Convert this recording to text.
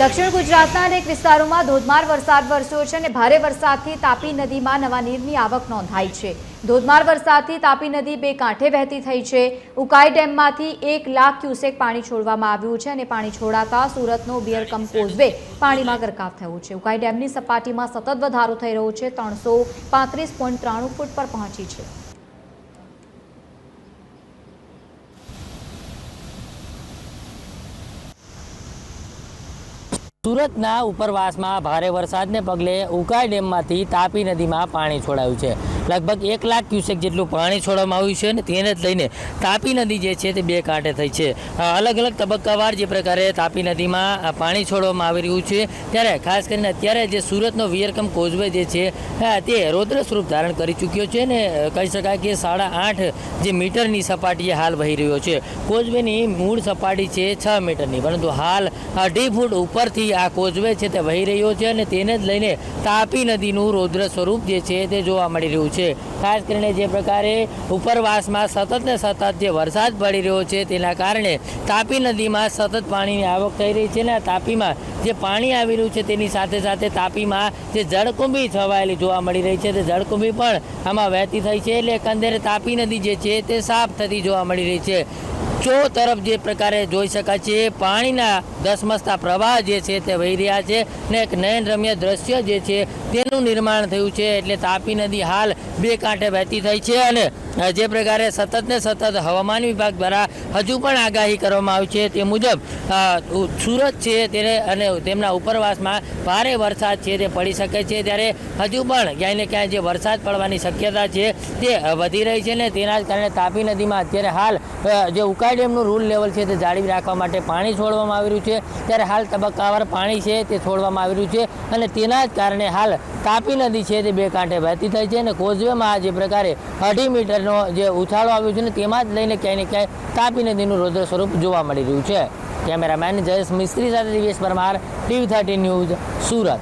દક્ષિણ ગુજરાતના અનેક વિસ્તારોમાં ધોધમાર વરસાદ વરસ્યો છે અને ભારે વરસાદથી તાપી નદીમાં નવા નીરની આવક નોંધાઈ છે। ધોધમાર વરસાદથી તાપી નદી બે કાંઠે વહેતી થઈ છે। ઉકાઈ ડેમમાંથી 1 લાખ ક્યુસેક પાણી છોડવામાં આવ્યું છે અને પાણી છોડાતા સુરતનો બિયરકમ કોઝવે પાણીમાં ગરકાવ થયો છે। ઉકાઈ ડેમની સપાટીમાં સતત વધારો થઈ રહ્યો છે, 335.93 ફૂટ પર પહોંચી છે। સુરતના ઉપરવાસમાં ભારે વરસાદને પગલે ઉકાઈ ડેમમાંથી તાપી નદીમાં પાણી છોડાયું છે। લગભગ 1 લાખ ક્યુસેક જેટલું પાણી છોડવામાં આવ્યું છે અને તેને જ લઈને તાપી નદી જે છે તે બે કાંઠે થઈ છે। અલગ અલગ તબક્કાવાર જે પ્રકારે તાપી નદીમાં પાણી છોડવામાં આવી રહ્યું છે, ત્યારે ખાસ કરીને અત્યારે જે સુરતનો વિયરકમ કોઝવે જે છે તે રૌદ્ર સ્વરૂપ ધારણ કરી ચૂક્યો છે ને કહી શકાય કે 8.5 જે મીટરની સપાટીએ હાલ વહી રહ્યો છે। કોઝવેની મૂળ સપાટી છે 6 મીટરની, પરંતુ હાલ 2.5 ફૂટ ઉપરથી આ કોઝવે છે તે વહી રહ્યો છે અને તેને જ લઈને તાપી નદીનું રૌદ્ર સ્વરૂપ જે છે તે જોવા મળી રહ્યું છે। ખાસ કરીને જે પ્રકારે ઉપરવાસમાં સતત ને સતત જે વરસાદ પડી રહ્યો છે તેના કારણે તાપી નદીમાં સતત પાણીની આવક થઈ રહી છે ને તાપીમાં જે પાણી આવી રહ્યું છે તેની સાથે સાથે તાપીમાં જે જળકુંભી છવાયેલી જોવા મળી રહી છે તે જળકુંભી પણ આમાં વહેતી થઈ છે। એટલે એકંદરે તાપી નદી જે છે તે સાફ થતી જોવા મળી રહી છે। ચો તરફ જે પ્રકારે જોઈ શકાય છે પાણીના ધસમસતા પ્રવાહ જે છે તે વહી રહ્યા છે ને એક નયનરમ્ય દ્રશ્ય જે છે તેનું નિર્માણ થયું છે। એટલે તાપી નદી હાલ બે કાંઠે વહેતી થઈ છે અને જે પ્રકારે સતત ને સતત હવામાન વિભાગ દ્વારા હજુ પણ આગાહી કરવામાં આવી છે તે મુજબ સુરત છે તેને અને તેમના ઉપરવાસમાં ભારે વરસાદ છે તે પડી શકે છે, ત્યારે હજુ પણ ક્યાંય ને ક્યાંય જે વરસાદ પડવાની શક્યતા છે તે વધી રહી છે ને તેના જ કારણે તાપી નદીમાં અત્યારે હાલ જે ઉકાઈ ડેમનું રૂલ લેવલ છે તે જાળવી રાખવા માટે પાણી છોડવામાં આવી રહ્યું છે। ત્યારે હાલ તબક્કાવાર પાણી છે તે છોડવામાં આવી રહ્યું છે અને તેના જ કારણે હાલ તાપી નદી છે તે બે કાંઠે વહેતી થઈ છે અને કોઝવેમાં જે પ્રકારે 2.5 મીટરનો જે ઉછાળો આવ્યો છે ને તેમાં જ લઈને ક્યાંય ને ક્યાંય તાપી નદીનું રૌદ્ર સ્વરૂપ જોવા મળી રહ્યું છે। કેમેરામેન જયેશ મિસ્ત્રી સાથે દિવેશ પરમાર, TV13 ન્યૂઝ, સુરત।